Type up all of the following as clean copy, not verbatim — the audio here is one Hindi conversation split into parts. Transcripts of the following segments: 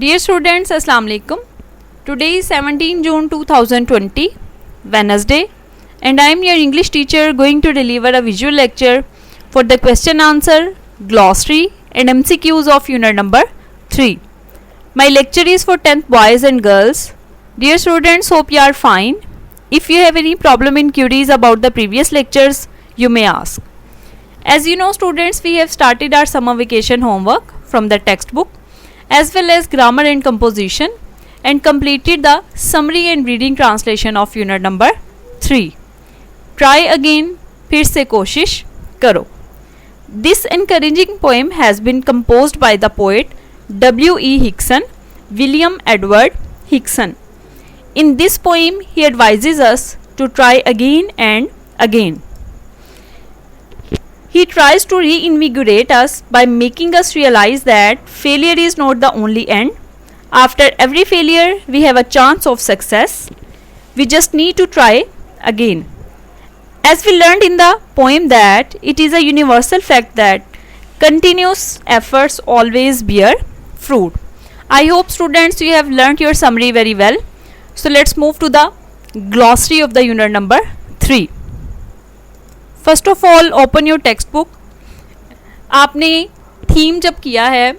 Dear students, Assalamu alaikum. Today is 17 June 2020, Wednesday, and I am your English teacher going to deliver a visual lecture for the question answer, glossary and MCQs of unit number 3. My lecture is for 10th boys and girls. Dear students, hope you are fine. If you have any problem in queries about the previous lectures, you may ask. As you know students, we have started our summer vacation homework from the textbook as well as grammar and composition and completed the summary and reading translation of unit number 3. Try again, फिर से कोशिश करो. This encouraging poem has been composed by the poet W.E. Hickson, William Edward Hickson. In this poem, he advises us to try again and again. He tries to reinvigorate us by making us realize that failure is not the only end. After every failure, we have a chance of success. We just need to try again. As we learned in the poem that it is a universal fact that continuous efforts always bear fruit. I hope students you have learnt your summary very well. So let's move to the glossary of the unit number 3. First of all open your text book. आपने थीम जब किया है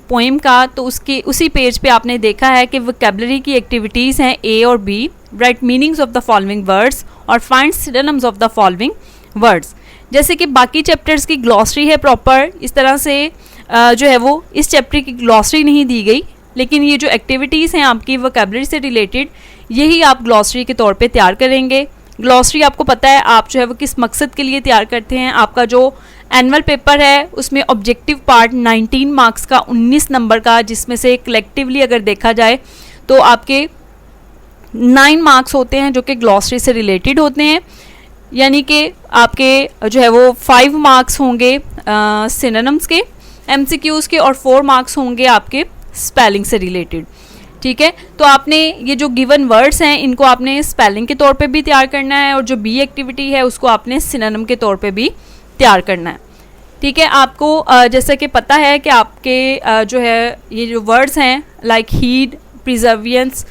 पोएम का तो उसके उसी पेज पे आपने देखा है कि वोकैबुलरी की एक्टिविटीज़ हैं ए और B. Write meanings of the following words और find synonyms of the following words. जैसे कि बाकी चैप्टर्स की ग्लॉसरी है प्रॉपर, इस तरह से जो है वो इस चैप्टर की ग्लॉसरी नहीं दी गई, लेकिन ये जो एक्टिविटीज़ हैं आपकी वोकैबुलरी से रिलेटेड यही आप ग्लॉसरी के तौर पे तैयार करेंगे. ग्लॉसरी आपको पता है आप जो है वो किस मकसद के लिए तैयार करते हैं. आपका जो एनुअल पेपर है उसमें ऑब्जेक्टिव पार्ट 19 मार्क्स का 19 नंबर का, जिसमें से कलेक्टिवली अगर देखा जाए तो आपके 9 मार्क्स होते हैं जो कि ग्लॉसरी से रिलेटेड होते हैं. यानी कि आपके जो है वो 5 मार्क्स होंगे सिनोनिम्स के, एमसीक्यूज़ के, और 4 मार्क्स होंगे आपके स्पेलिंग से रिलेटेड. ठीक है, तो आपने ये जो गिवन वर्ड्स हैं इनको आपने स्पेलिंग के तौर पे भी तैयार करना है और जो बी एक्टिविटी है उसको आपने सिनोनिम के तौर पे भी तैयार करना है. ठीक है, आपको जैसा कि पता है कि आपके जो है ये जो वर्ड्स हैं लाइक हीड, प्रिजर्वियंस,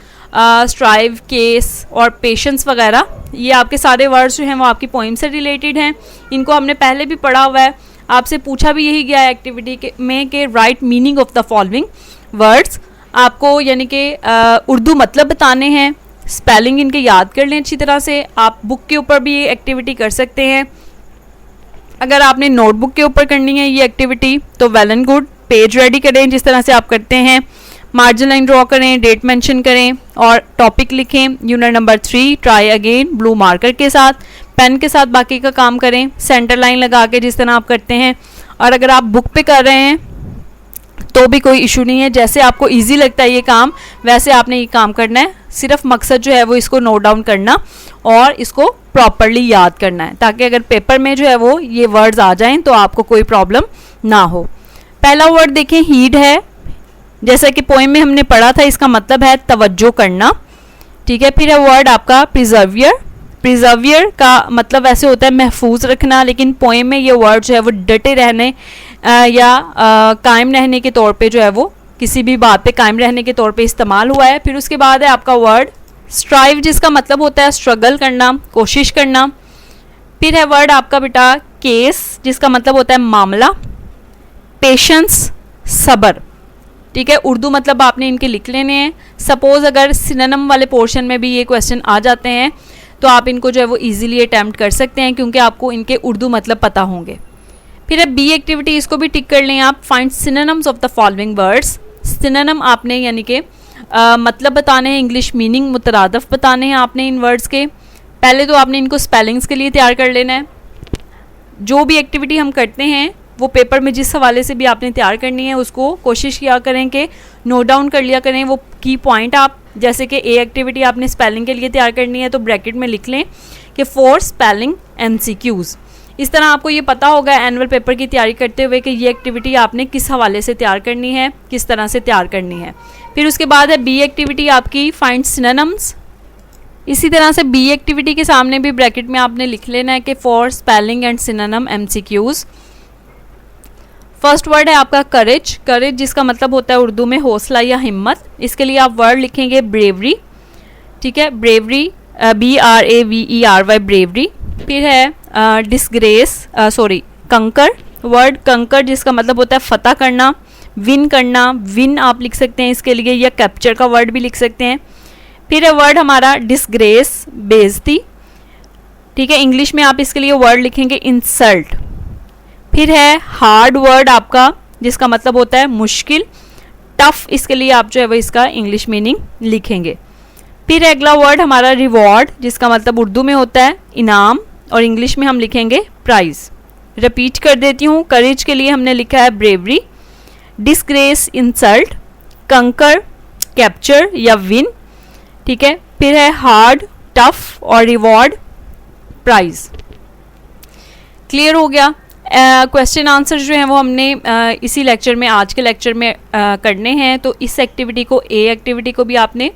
स्ट्राइव, केस और पेशेंस वगैरह, ये आपके सारे वर्ड्स जो हैं वो आपकी पोइम से रिलेटेड हैं. इनको हमने पहले भी पढ़ा हुआ है. आपसे पूछा भी यही गया है एक्टिविटी में कि right meaning of the following words. आपको यानी कि उर्दू मतलब बताने हैं, स्पेलिंग इनके याद कर लें अच्छी तरह से. आप बुक के ऊपर भी ये एक्टिविटी कर सकते हैं. अगर आपने नोटबुक के ऊपर करनी है ये एक्टिविटी तो well and good. Page ready करें जिस तरह से आप करते हैं, मार्जिन लाइन ड्रॉ करें, डेट मेंशन करें और टॉपिक लिखें. Unit number 3 try again blue marker के साथ, पेन के साथ बाकी का काम करें, सेंटर लाइन लगा के जिस तरह आप करते हैं. और अगर आप बुक पे कर रहे हैं तो भी कोई इशू नहीं है, जैसे आपको इजी लगता है ये काम वैसे आपने ये काम करना है. सिर्फ मकसद जो है वो इसको नोट डाउन करना और इसको प्रॉपरली याद करना है ताकि अगर पेपर में जो है वो ये वर्ड्स आ जाएं तो आपको कोई प्रॉब्लम ना हो. पहला वर्ड देखें, हीड है. जैसा कि पोएम में हमने पढ़ा था इसका मतलब है तवज्जो करना. ठीक है, फिर है वर्ड आपका प्रिजर्वियर. प्रिजर्वियर का मतलब ऐसे होता है महफूज रखना, लेकिन पोएम में ये वर्ड जो है वो डटे रहने या कायम रहने के तौर पे जो है वो किसी भी बात पे कायम रहने के तौर पे इस्तेमाल हुआ है. फिर उसके बाद है आपका वर्ड स्ट्राइव जिसका मतलब होता है स्ट्रगल करना, कोशिश करना. फिर है वर्ड आपका बेटा केस जिसका मतलब होता है मामला. पेशेंस सब्र. ठीक है, उर्दू मतलब आपने इनके लिख लेने हैं. सपोज़ अगर सिनोनिम वाले पोर्शन में भी ये क्वेश्चन आ जाते हैं तो आप इनको जो है वो ईजिली अटैम्प्ट कर सकते हैं क्योंकि आपको इनके उर्दू मतलब पता होंगे. फिर अब बी एक्टिविटी, इसको भी टिक कर लें आप. Find synonyms of the following words. Synonym आपने यानी कि मतलब बताने हैं, इंग्लिश मीनिंग मुतरादफ बताने हैं आपने इन वर्ड्स के. पहले तो आपने इनको स्पेलिंग्स के लिए तैयार कर लेना है. जो भी एक्टिविटी हम करते हैं वो पेपर में जिस हवाले से भी आपने तैयार करनी है उसको कोशिश किया करें कि नोट डाउन कर लिया करें वो की पॉइंट. आप जैसे कि ए एक्टिविटी आपने स्पेलिंग के लिए तैयार करनी है तो ब्रैकेट में लिख लें कि 4 स्पेलिंग MCQs. इस तरह आपको ये पता होगा एनुअल पेपर की तैयारी करते हुए कि ये एक्टिविटी आपने किस हवाले से तैयार करनी है, किस तरह से तैयार करनी है. फिर उसके बाद है बी एक्टिविटी आपकी फाइंड सिनोनिम्स. इसी तरह से बी एक्टिविटी के सामने भी ब्रैकेट में आपने लिख लेना है कि 4 spelling and synonym MCQs. First word है आपका करेज। करेज जिसका मतलब होता है उर्दू में हौसला या हिम्मत। इसके लिए आप वर्ड लिखेंगे ब्रेवरी, ठीक है, ब्रेवरी, BRAVERY, ब्रेवरी। फिर है डिस्ग्रेस, कंकर। वर्ड कंकर जिसका मतलब होता है फतह करना, विन करना, विन आप लिख सकते हैं इसके लिए, या कैप्चर का वर्ड भी लिख सकते हैं। फिर है वर्ड हमारा डिस्ग्रेस, बेइज्जती, ठीक है, इंग्लिश में आप इसके लिए वर्ड लिखेंगे इंसल्ट। फिर है हार्ड वर्ड आपका जिसका मतलब होता है मुश्किल, टफ, इसके लिए आप जो है वो इसका इंग्लिश मीनिंग लिखेंगे। फिर अगला वर्ड हमारा रिवॉर्ड जिसका मतलब उर्दू में होता है इनाम, और इंग्लिश में हम लिखेंगे प्राइज। रिपीट कर देती हूँ, करेज के लिए हमने लिखा है ब्रेवरी, डिस्ग्रेस इंसल्ट, कंकर कैप्चर या विन, ठीक है, फिर है हार्ड टफ, और रिवॉर्ड प्राइज। क्लियर हो गया। क्वेश्चन आंसर जो है वो हमने इसी लेक्चर में, आज के लेक्चर में करने हैं। तो इस एक्टिविटी को, एक्टिविटी को भी आपने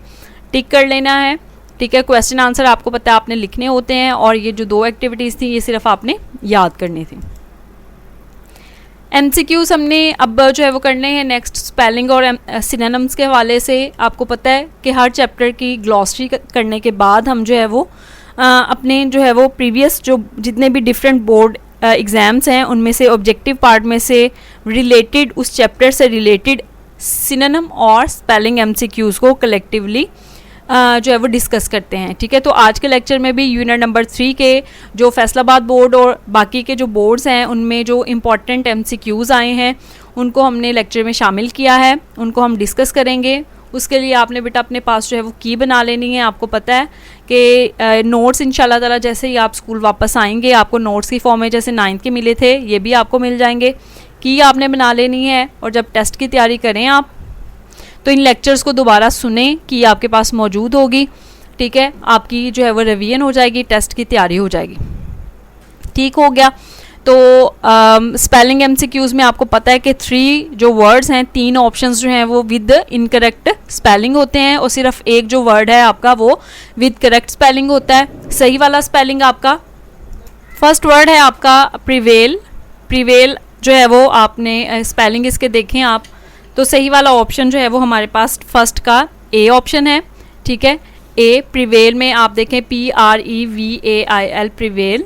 टिक कर लेना है, ठीक है। क्वेश्चन आंसर आपको पता है आपने लिखने होते हैं, और ये जो 2 एक्टिविटीज़ थी ये सिर्फ आपने याद करनी थी। MCQs हमने अब जो है वो करने हैं नेक्स्ट, स्पेलिंग और सिनोनिम्स के हवाले से। आपको पता है कि हर चैप्टर की ग्लॉसरी करने के बाद हम जो है वो अपने जो है वो प्रीवियस जो जितने भी डिफरेंट बोर्ड एग्ज़ाम्स हैं उनमें से ऑब्जेक्टिव पार्ट में से रिलेटेड, उस चैप्टर से रिलेटेड सिनोनिम और स्पेलिंग MCQs को कलेक्टिवली जो है वो डिस्कस करते हैं, ठीक है। तो आज के लेक्चर में भी यूनिट नंबर 3 के जो फैसलाबाद बोर्ड और बाकी के जो बोर्ड्स हैं उनमें जो इम्पॉर्टेंट MCQs आए हैं उनको हमने लेक्चर में शामिल किया है, उनको हम डिस्कस करेंगे। उसके लिए आपने बेटा अपने पास जो है वो की बना लेनी है। आपको पता है कि नोट्स इंशाल्लाह ताला जैसे ही आप स्कूल वापस आएंगे आपको नोट्स की फॉर्म में जैसे 9th के मिले थे ये भी आपको मिल जाएंगे। की आपने बना लेनी है, और जब टेस्ट की तैयारी करें आप तो इन लेक्चर्स को दोबारा सुने, की आपके पास मौजूद होगी, ठीक है। आपकी जो है वो रिवीजन हो जाएगी, टेस्ट की तैयारी हो जाएगी, ठीक हो गया। तो स्पेलिंग MCQs में आपको पता है कि 3 जो वर्ड्स हैं, 3 ऑप्शंस जो हैं वो विद इनकरेक्ट स्पेलिंग होते हैं, और सिर्फ एक जो वर्ड है आपका वो विद करेक्ट स्पेलिंग होता है। सही वाला स्पेलिंग आपका, फर्स्ट वर्ड है आपका प्रिवेल। प्रिवेल जो है वो आपने स्पेलिंग इसके देखें आप, तो सही वाला ऑप्शन जो है वो हमारे पास फर्स्ट का A ऑप्शन है, ठीक है। A प्रिवेल में आप देखें PREVAIL, प्रिवेल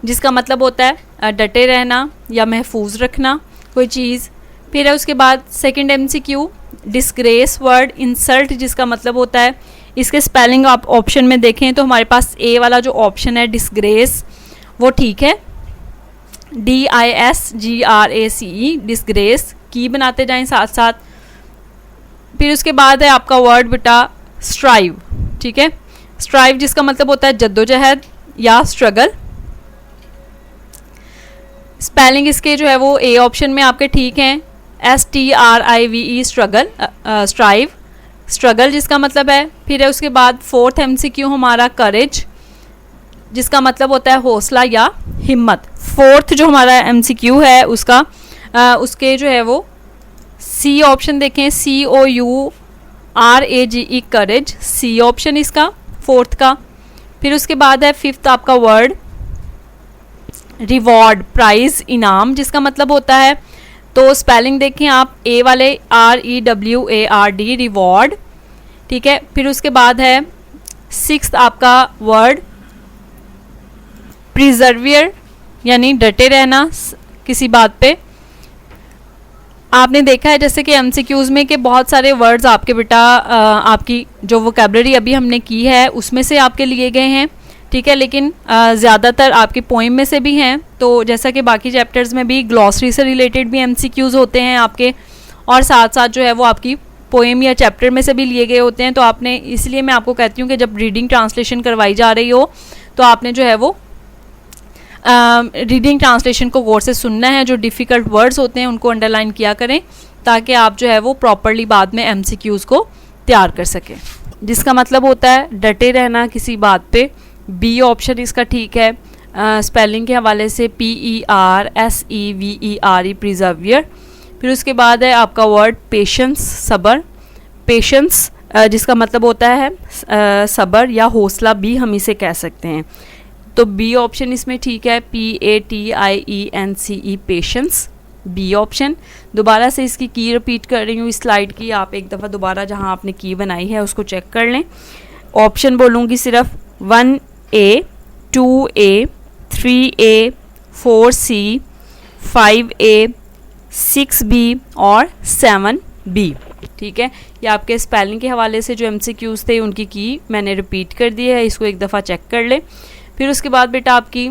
जिसका मतलब होता है डटे रहना या महफूज रखना कोई चीज़। फिर है उसके बाद second MCQ disgrace word, insult जिसका मतलब होता है, इसके स्पेलिंग आप ऑप्शन में देखें तो हमारे पास A वाला जो ऑप्शन है डिस्ग्रेस वो ठीक है, DISGRACE, डिस्ग्रेस, की बनाते जाएं साथ साथ। फिर उसके बाद है आपका वर्ड बेटा स्ट्राइव, ठीक है, स्ट्राइव जिसका मतलब होता है जद्दोजहद या स्ट्रगल। स्पेलिंग इसके जो है वो A ऑप्शन में आपके ठीक हैं, STRIVE, स्ट्रगल, स्ट्राइव, स्ट्रगल जिसका मतलब है। फिर है उसके बाद फोर्थ MCQ हमारा करेज जिसका मतलब होता है हौसला या हिम्मत। फोर्थ जो हमारा MCQ है उसका उसके जो है वो C ऑप्शन देखें, COURAGE, करेज, C ऑप्शन इसका फोर्थ का। फिर उसके बाद है फिफ्थ आपका वर्ड रिवॉर्ड, प्राइज, इनाम जिसका मतलब होता है, तो स्पेलिंग देखें आप A वाले REWARD, रिवॉर्ड, ठीक है। फिर उसके बाद है सिक्स्थ आपका वर्ड प्रिजर्वियर यानी डटे रहना किसी बात पे। आपने देखा है जैसे कि MCQs में कि बहुत सारे वर्ड्स आपके बेटा आपकी जो वोकैबुलरी अभी हमने की है उसमें से आपके लिए गए हैं, ठीक है, लेकिन ज़्यादातर आपके पोइम में से भी हैं। तो जैसा कि बाकी चैप्टर्स में भी ग्लॉसरी से रिलेटेड भी MCQs होते हैं आपके, और साथ साथ जो है वो आपकी पोएम या चैप्टर में से भी लिए गए होते हैं। तो आपने, इसलिए मैं आपको कहती हूँ कि जब रीडिंग ट्रांसलेशन करवाई जा रही हो तो आपने जो है वो रीडिंग ट्रांसलेशन को गौर से सुनना है। जो डिफ़िकल्ट वर्ड्स होते हैं उनको अंडरलाइन किया करें ताकि आप जो है वो प्रॉपरली बाद में MCQs को तैयार कर सकें। जिसका मतलब होता है डटे रहना किसी बात पे, B ऑप्शन इसका ठीक है। स्पेलिंग के हवाले से PERSEVERE, प्रिजर्वियर। फिर उसके बाद है आपका वर्ड पेशेंस, सब्र, पेशेंस जिसका मतलब होता है सब्र या हौसला भी हम इसे कह सकते हैं। तो B ऑप्शन इसमें ठीक है, PATIENCE, पेशेंस। B option. दोबारा से इसकी की रिपीट कर रही हूँ इस स्लाइड की, आप एक दफ़ा दोबारा जहाँ आपने की बनाई है उसको चेक कर लें। ऑप्शन बोलूँगी सिर्फ 1A, 2A, 3A, 4C, 5A, 6B और 7B। ठीक है, ये आपके स्पेलिंग के हवाले से जो MCQs थे उनकी की मैंने रिपीट कर दी है, इसको एक दफ़ा चेक कर ले। फिर उसके बाद बेटा आपकी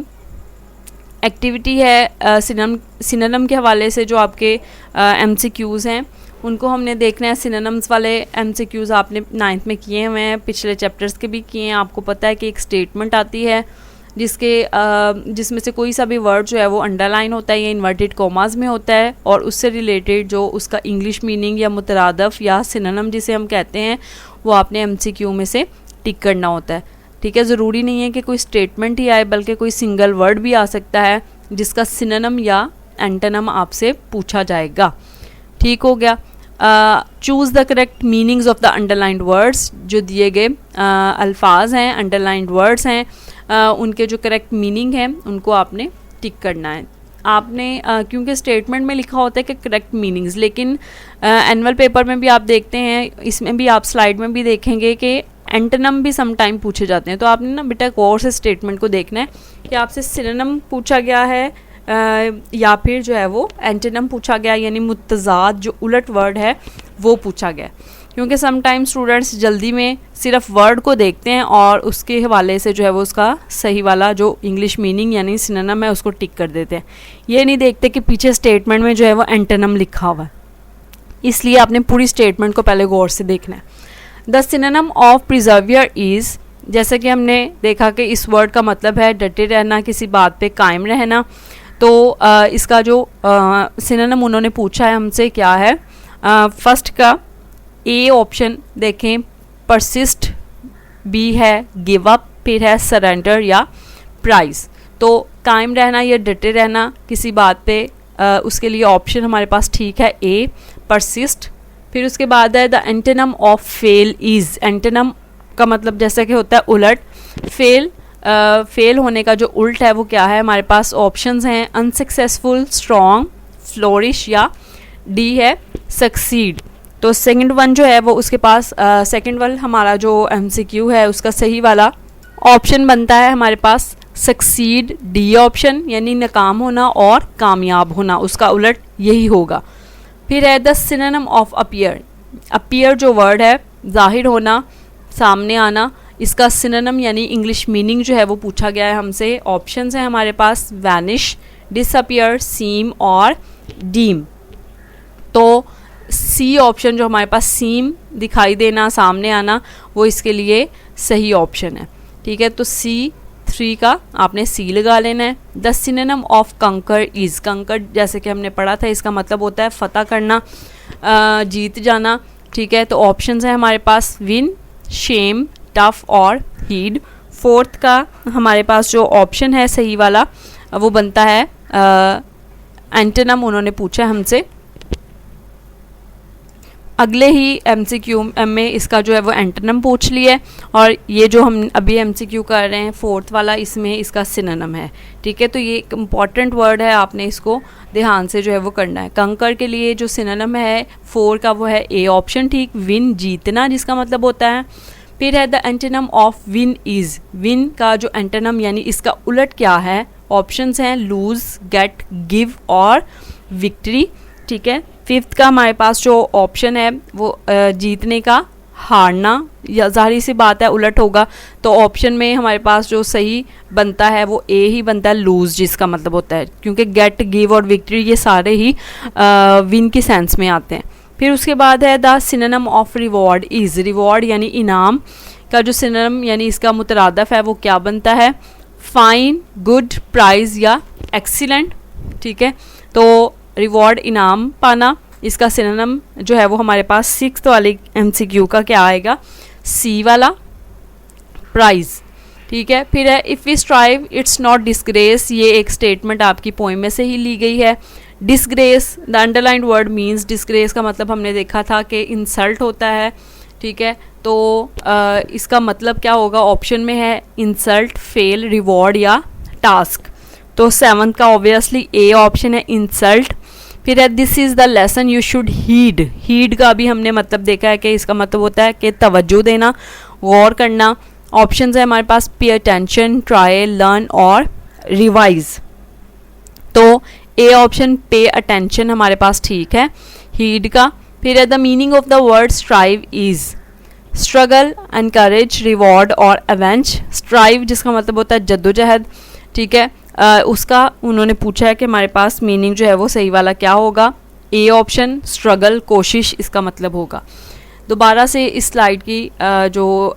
एक्टिविटी है सिनोनिम के हवाले से जो आपके MCQs हैं उनको हमने देखना है। सिनोनिम्स वाले MCQs आपने 9th में किए हुए हैं, पिछले चैप्टर्स के भी किए हैं। आपको पता है कि एक स्टेटमेंट आती है जिसमें से कोई सा भी वर्ड जो है वो अंडरलाइन होता है या इन्वर्टेड कॉमास में होता है, और उससे रिलेटेड जो उसका इंग्लिश मीनिंग या मुतरादफ या सिनोनिम जिसे हम कहते हैं वो आपने MCQ में से टिक करना होता है। ठीक है, ज़रूरी नहीं है कि कोई स्टेटमेंट ही आए, बल्कि कोई सिंगल वर्ड भी आ सकता है जिसका सिनोनिम या एंटोनिम आपसे पूछा जाएगा। ठीक हो गया। Choose the correct meanings of the underlined words, जो दिए गए अल्फाज हैं, अंडरलाइंड वर्ड्स हैं, उनके जो करेक्ट मीनिंग है उनको आपने टिक करना है। आपने क्योंकि स्टेटमेंट में लिखा होता है कि करेक्ट मीनिंग्स, लेकिन एनुअल पेपर में भी आप देखते हैं, इसमें भी आप स्लाइड में भी देखेंगे कि एंटोनिम भी सम टाइम पूछे जाते हैं। तो आपने ना बेटा गौर से स्टेटमेंट को देखना है कि आपसे सिनोनिम पूछा गया है या फिर जो है वो एंटोनिम पूछा गया, यानी मुतज़ाद जो उलट वर्ड है वो पूछा गया। क्योंकि सम टाइम स्टूडेंट्स जल्दी में सिर्फ वर्ड को देखते हैं और उसके हवाले से जो है वो उसका सही वाला जो इंग्लिश मीनिंग यानी सिनोनिम है उसको टिक कर देते हैं। ये नहीं देखते कि पीछे स्टेटमेंट में जो है वो एंटोनिम लिखा हुआ है, इसलिए आपने पूरी स्टेटमेंट को पहले गौर से देखना है। द सिनोनिम ऑफ प्रिजर्वियर इज़, जैसे कि हमने देखा कि इस वर्ड का मतलब है डटे रहना, किसी बात पे कायम रहना। तो इसका जो सिनोनिम उन्होंने पूछा है हमसे क्या है, फर्स्ट का ए ऑप्शन देखें परसिस्ट, बी है गिव अप, फिर है सरेंडर या प्राइज। तो कायम रहना या डटे रहना किसी बात पे, उसके लिए ऑप्शन हमारे पास ठीक है ए परसिस्ट। फिर उसके बाद है the antonym of fail is, antonym का मतलब जैसा कि होता है उलट, फेल होने का जो उल्ट है वो क्या है, हमारे पास ऑप्शंस हैं अनसक्सेसफुल, स्ट्रॉन्ग, फ्लोरिश या डी है सक्सीड। तो सेकंड वन जो है वो उसके पास सेकंड वन हमारा जो MCQ है उसका सही वाला ऑप्शन बनता है हमारे पास सक्सीड, डी ऑप्शन, यानी नाकाम होना और कामयाब होना, उसका उलट यही होगा। फिर है the synonym of appear, appear जो वर्ड है जाहिर होना, सामने आना, इसका सिनोनिम यानी इंग्लिश मीनिंग जो है वो पूछा गया है हमसे। ऑप्शंस हैं हमारे पास वैनिश, डिसअपीयर, सीम और डीम। तो सी ऑप्शन जो हमारे पास सीम दिखाई देना, सामने आना, वो इसके लिए सही ऑप्शन है। ठीक है, तो C3 का आपने सी लगा लेना है। द सिनोनिम ऑफ कंकर इज़, कंकर जैसे कि हमने पढ़ा था इसका मतलब होता है फतह करना, जीत जाना। ठीक है, तो ऑप्शंस हैं हमारे पास विन, शेम, टफ और हीड। फोर्थ का हमारे पास जो ऑप्शन है सही वाला वो बनता है एंटोनिम उन्होंने पूछा हमसे। अगले ही MCQ में इसका जो है वो एंटोनिम पूछ लिया, और ये जो हम अभी MCQ कर रहे हैं फोर्थ वाला, इसमें इसका सिनोनिम है। ठीक है, तो ये एक इम्पॉर्टेंट वर्ड है, आपने इसको ध्यान से जो है वो करना है। कंकर के लिए जो सिनोनिम है 4 का वो है ए ऑप्शन, ठीक, विन जीतना जिसका मतलब होता है। फिर है the antonym of win is, win का जो एंटोनिम यानी इसका उलट क्या है, ऑप्शंस हैं लूज, गेट, गिव और विक्ट्री। ठीक है, फिफ्थ का हमारे पास जो ऑप्शन है वो जीतने का, हारना, या जाहिर सी बात है उलट होगा, तो ऑप्शन में हमारे पास जो सही बनता है वो ए ही बनता है लूज जिसका मतलब होता है, क्योंकि गेट, गिव और विक्ट्री ये सारे ही विन की सेंस में आते हैं। फिर उसके बाद है the synonym of reward is, reward यानी इनाम का जो सिनोनिम यानी इसका मुतरादफ है वो क्या बनता है, फाइन, गुड, प्राइज या एक्सीलेंट। ठीक है, तो रिवॉर्ड इनाम पाना, इसका सिनोनिम जो है वो हमारे पास 6th वाले MCQ का क्या आएगा, सी वाला, प्राइज। ठीक है, फिर है if we strive it's not disgrace, ये एक स्टेटमेंट आपकी पोइम में से ही ली गई है। Disgrace, the underlined word means, disgrace का मतलब हमने देखा था कि इंसल्ट होता है। ठीक है, तो इसका मतलब क्या होगा, ऑप्शन में है इंसल्ट, फेल, रिवॉर्ड या टास्क। तो 7th का ऑब्वियसली ए ऑप्शन है इंसल्ट। फिर है this is the lesson you should heed. Heed का भी हमने मतलब देखा है कि इसका मतलब होता है कि तवज्जो देना, गौर करना। ऑप्शंस है हमारे पास पे अटेंशन, ट्राई, लर्न और रिवाइज। तो ए ऑप्शन पे अटेंशन हमारे पास ठीक है हीड का। फिर है the meaning of the word strive is struggle, encourage, reward और अवेंज। स्ट्राइव जिसका मतलब होता है जद्दोजहद, ठीक है। उसका उन्होंने पूछा है कि हमारे पास मीनिंग जो है वो सही वाला क्या होगा। ए ऑप्शन स्ट्रगल, कोशिश इसका मतलब होगा। दोबारा से इस स्लाइड की जो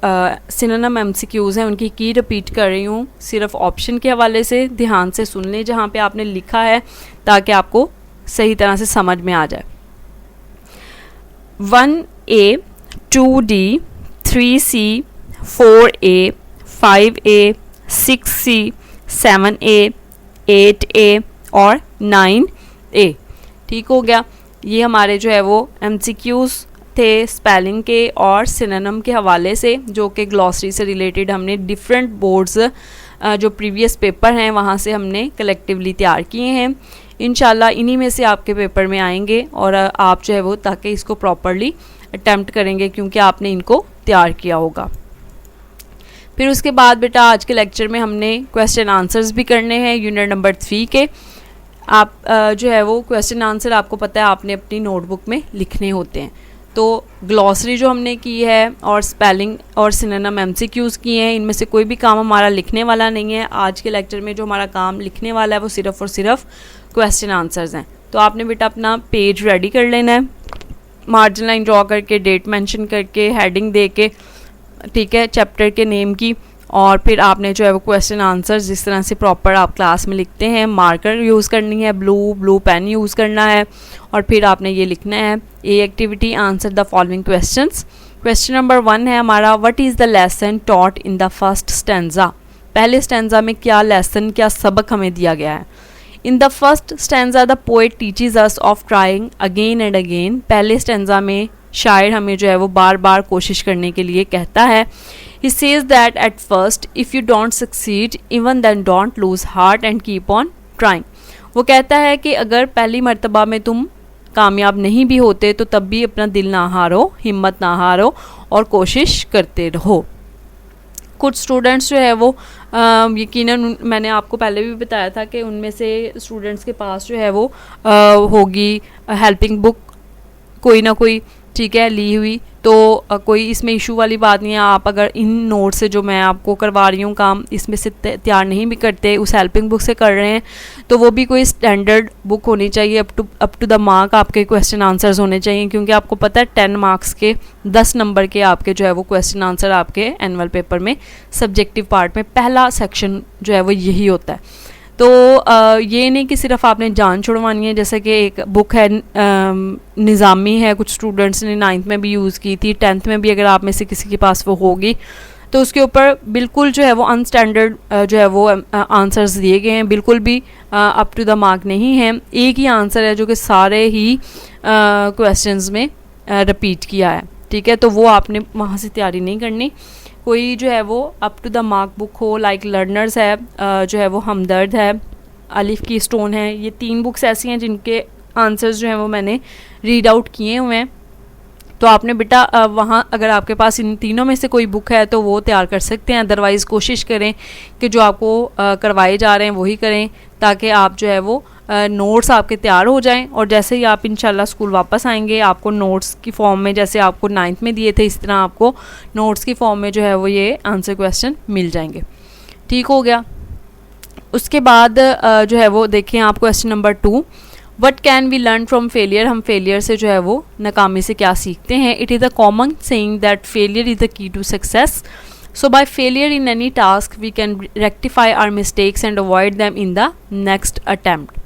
सिनोनिम एमसीक्यूज़ हैं उनकी की रिपीट कर रही हूँ, सिर्फ ऑप्शन के हवाले से ध्यान से सुन लें जहाँ पे आपने लिखा है, ताकि आपको सही तरह से समझ में आ जाए। 1A, 2D, 3C, 4A, 5A, 6C, 7A, 8A और 9A। ठीक हो गया। ये हमारे जो है वो MCQs थे स्पेलिंग के और सिनोनिम के हवाले से, जो कि ग्लॉसरी से रिलेटेड हमने डिफरेंट बोर्ड्स जो प्रीवियस पेपर हैं वहाँ से हमने कलेक्टिवली तैयार किए हैं। इंशाल्लाह इन्हीं में से आपके पेपर में आएंगे और आप जो है वो ताकि इसको प्रॉपरली अटेम्प्ट करेंगे क्योंकि आपने इनको तैयार किया होगा। फिर उसके बाद बेटा आज के लेक्चर में हमने क्वेश्चन आंसर्स भी करने हैं यूनिट नंबर 3 के। आप जो है वो क्वेश्चन आंसर आपको पता है आपने अपनी नोटबुक में लिखने होते हैं। तो ग्लॉसरी जो हमने की है और स्पेलिंग और सिनोनिम एमसीक्यूज़ किए हैं, इनमें से कोई भी काम हमारा लिखने वाला नहीं है। आज के लेक्चर में जो हमारा काम लिखने वाला है वो सिर्फ़ और सिर्फ क्वेश्चन आंसर्स हैं। तो आपने बेटा अपना पेज रेडी कर लेना है, मार्जिन लाइन ड्रॉ करके, डेट मेंशन करके, हेडिंग दे के, ठीक है, चैप्टर के नेम की, और फिर आपने जो है वो क्वेश्चन आंसर जिस तरह से प्रॉपर आप क्लास में लिखते हैं, मार्कर यूज़ करनी है, ब्लू पेन यूज़ करना है, और फिर आपने ये लिखना है A activity answer the following questions. Question number 1 है हमारा what is the lesson taught in the first stanza. पहले स्टैंजा में क्या लेसन, क्या सबक हमें दिया गया है। In the first stanza the poet teaches us of trying again and again. पहले स्टैंजा में शायर हमें जो है वो बार बार कोशिश करने के लिए कहता है। He says that at first if you don't succeed even then don't lose heart and keep on trying। वो कहता है कि अगर पहली मर्तबा में तुम कामयाब नहीं भी होते तो तब भी अपना दिल ना हारो, हिम्मत ना हारो और कोशिश करते रहो। कुछ स्टूडेंट्स जो है वो यकीनन मैंने आपको पहले भी बताया था कि उनमें से स्टूडेंट्स के पास जो है वो होगी हेल्पिंग बुक कोई ना कोई, ठीक है, ली हुई। तो कोई इसमें इशू वाली बात नहीं है। आप अगर इन नोट से जो मैं आपको करवा रही हूँ काम इसमें से तैयार नहीं भी करते, उस हेल्पिंग बुक से कर रहे हैं, तो वो भी कोई स्टैंडर्ड बुक होनी चाहिए, अप टू द मार्क आपके क्वेश्चन आंसर्स होने चाहिए, क्योंकि आपको पता है 10 मार्क्स के 10 नंबर के आपके जो है वो क्वेश्चन आंसर आपके एनुअल पेपर में सब्जेक्टिव पार्ट में पहला सेक्शन जो है वो यही होता है। तो ये नहीं कि सिर्फ आपने जान छुड़वानी है। जैसे कि एक बुक है निज़ामी है, कुछ स्टूडेंट्स ने 9th में भी यूज़ की थी, 10th में भी अगर आप में से किसी के पास वो होगी तो उसके ऊपर बिल्कुल जो है वो अनस्टैंडर्ड जो है वो आंसर्स दिए गए हैं, बिल्कुल भी अप टू द मार्क नहीं है। एक ही आंसर है जो कि सारे ही क्वेश्चंस में रिपीट किया है, ठीक है। तो वो आपने वहाँ से तैयारी नहीं करनी। कोई जो है वो up to the mark book हो, लाइक लर्नर्स है, जो है वो हमदर्द है, अलिफ की स्टोन है, ये 3 बुक्स ऐसी हैं जिनके आंसर्स जो हैं वो मैंने रीड आउट किए हुए हैं। तो आपने बेटा वहाँ अगर आपके पास इन तीनों में से कोई बुक है तो वो तैयार कर सकते हैं। अदरवाइज़ कोशिश करें कि जो आपको करवाए जा रहे हैं वही करें, ताकि आप जो है वो नोट्स आपके तैयार हो जाएं और जैसे ही आप इंशाल्लाह स्कूल वापस आएंगे आपको नोट्स की फॉर्म में, जैसे आपको 9th में दिए थे इस तरह आपको नोट्स की फॉर्म में जो है वो ये आंसर क्वेश्चन मिल जाएंगे। ठीक हो गया। उसके बाद जो है वो देखें आप question number 2, what can we learn from failure. हम फेलियर से जो है वो नाकामी से क्या सीखते हैं। It is a common saying that failure is the key to success. So by failure in any task we can rectify our mistakes and avoid them in the next attempt।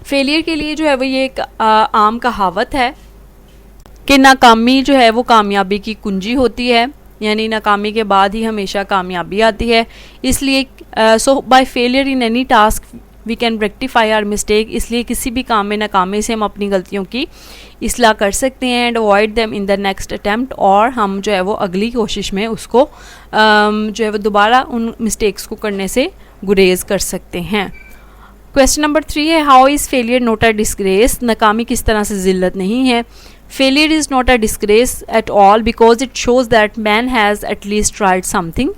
Failure के लिए जो है वो ये एक आम कहावत है कि नाकामी जो है वो कामयाबी की कुंजी होती है, यानी नाकामी के बाद ही हमेशा कामयाबी आती है। इसलिए so by failure in any task we can rectify our mistake. इसलिए किसी भी काम में नाकामी से हम अपनी गलतियों की इसलाह कर सकते हैं and avoid them in the next attempt, और हम जो है वो अगली कोशिश में उसको जो है वो दोबारा उन मिस्टेक्स को करने से गुरेज कर सकते हैं। क्वेश्चन नंबर 3 है how is failure not a disgrace, नाकामी किस तरह से ज़िल्लत नहीं है। Failure is not a disgrace at all because it shows that man has at least tried something.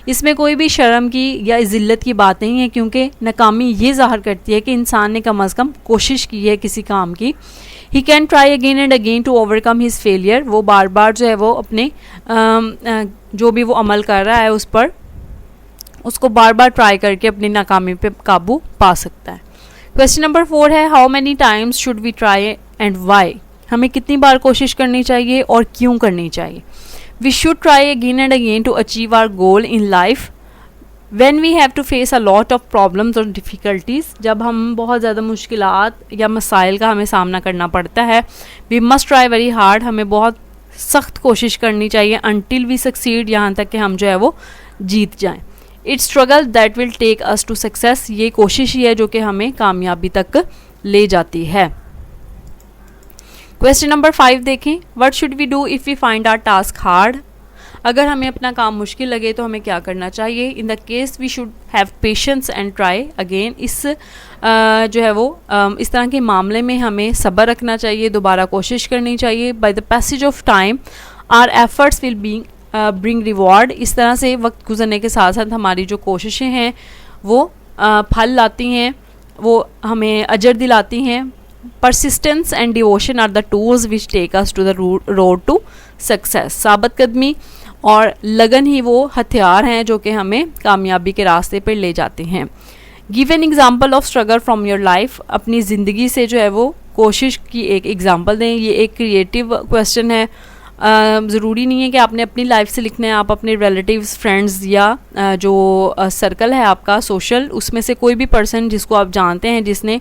इसमें कोई भी शर्म की या ज़िल्लत की बात नहीं है, क्योंकि नाकामी ये ज़ाहिर करती है कि इंसान ने कम अज़ कम कोशिश की है किसी काम की। He can try again and again to overcome his failure, वो बार बार जो है वो अपने जो भी वो अमल कर रहा है उस पर उसको बार बार ट्राई करके अपनी नाकामी पे काबू पा सकता है। क्वेश्चन नंबर 4 है how many times should we try and why, हमें कितनी बार कोशिश करनी चाहिए और क्यों करनी चाहिए। We should try again and again to achieve our goal in life when we have to face a lot of problems और डिफ़िकल्टीज़, जब हम बहुत ज़्यादा मुश्किलात या मसाइल का हमें सामना करना पड़ता है। We must try very hard, हमें बहुत सख्त कोशिश करनी चाहिए अनटिल वी सक्सीड, यहाँ तक कि हम जो है वो जीत जाएं। It's struggle that will take us to success, ये कोशिश ही है जो कि हमें कामयाबी तक ले जाती है। क्वेश्चन नंबर 5 देखें, what should we do if we find our task hard, अगर हमें अपना काम मुश्किल लगे तो हमें क्या करना चाहिए। In the case we should have patience and try again, इस जो है वो इस तरह के मामले में हमें सब्र रखना चाहिए, दोबारा कोशिश करनी चाहिए। By the passage of time our efforts will bring reward, इस तरह से वक्त गुजरने के साथ साथ हमारी जो कोशिशें हैं वो फल लाती हैं, वो हमें अजर दिलाती हैं। Persistence and devotion are the tools which take us to the road to success, साबित कदमी और लगन ही वो हथियार हैं जो कि हमें कामयाबी के रास्ते पर ले जाते हैं। Give an example of struggle from your life, अपनी ज़िंदगी से जो है वो कोशिश की एक एग्जाम्पल दें। ये एक क्रिएटिव क्वेश्चन है, ज़रूरी नहीं है कि आपने अपनी लाइफ से लिखना है, आप अपने रिलेटिव्स, फ्रेंड्स या जो सर्कल है आपका सोशल, उसमें से कोई भी पर्सन जिसको आप जानते हैं जिसने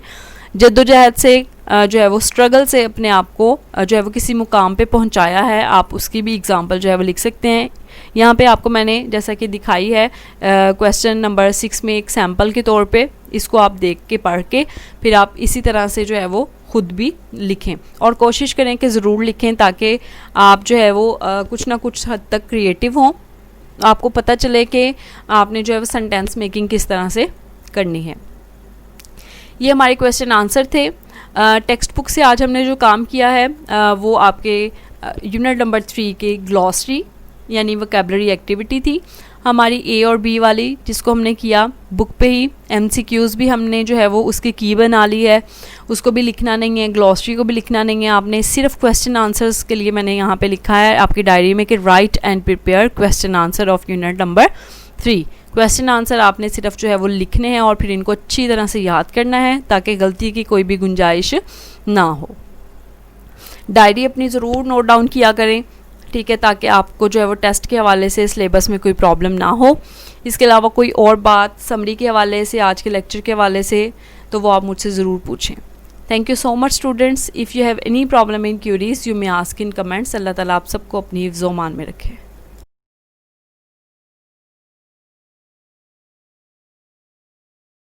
जद्दोजहद से जो है वो स्ट्रगल से अपने आप को जो है वो किसी मुकाम पे पहुंचाया है, आप उसकी भी एग्जांपल जो है वो लिख सकते हैं। यहाँ पे आपको मैंने जैसा कि दिखाई है क्वेश्चन नंबर 6 में एक सैम्पल के तौर पे, इसको आप देख के पढ़ के फिर आप इसी तरह से जो है वो खुद भी लिखें और कोशिश करें कि ज़रूर लिखें ताकि आप जो है वो कुछ ना कुछ हद तक क्रिएटिव हों, आपको पता चले कि आपने जो है वो सेंटेंस मेकिंग किस तरह से करनी है। ये हमारे क्वेश्चन आंसर थे। टेक्स्ट बुक से आज हमने जो काम किया है वो आपके यूनिट नंबर 3 के ग्लॉसरी यानी वोकैबुलरी एक्टिविटी थी हमारी ए और बी वाली, जिसको हमने किया बुक पे ही। MCQs भी हमने जो है वो उसकी की बना ली है, उसको भी लिखना नहीं है, ग्लॉसरी को भी लिखना नहीं है आपने, सिर्फ क्वेश्चन आंसर्स के लिए मैंने यहाँ पे लिखा है आपकी डायरी में कि right and prepare question answer of unit number 3। Question answer आपने सिर्फ जो है वो लिखने हैं और फिर इनको अच्छी तरह से याद करना है ताकि गलती की कोई भी गुंजाइश ना हो। डायरी अपनी ज़रूर नोट डाउन किया करें, ठीक है, ताकि आपको जो है वो टेस्ट के हवाले से सिलेबस में कोई प्रॉब्लम ना हो। इसके अलावा कोई और बात समरी के हवाले से, आज के लेक्चर के हवाले से, तो वो आप मुझसे ज़रूर पूछें। Thank you so much students. If you have any problem in queries you may ask in comments. Allah Taala आप सबको अपनी हिफ्ज़-ओ-मान में रखे।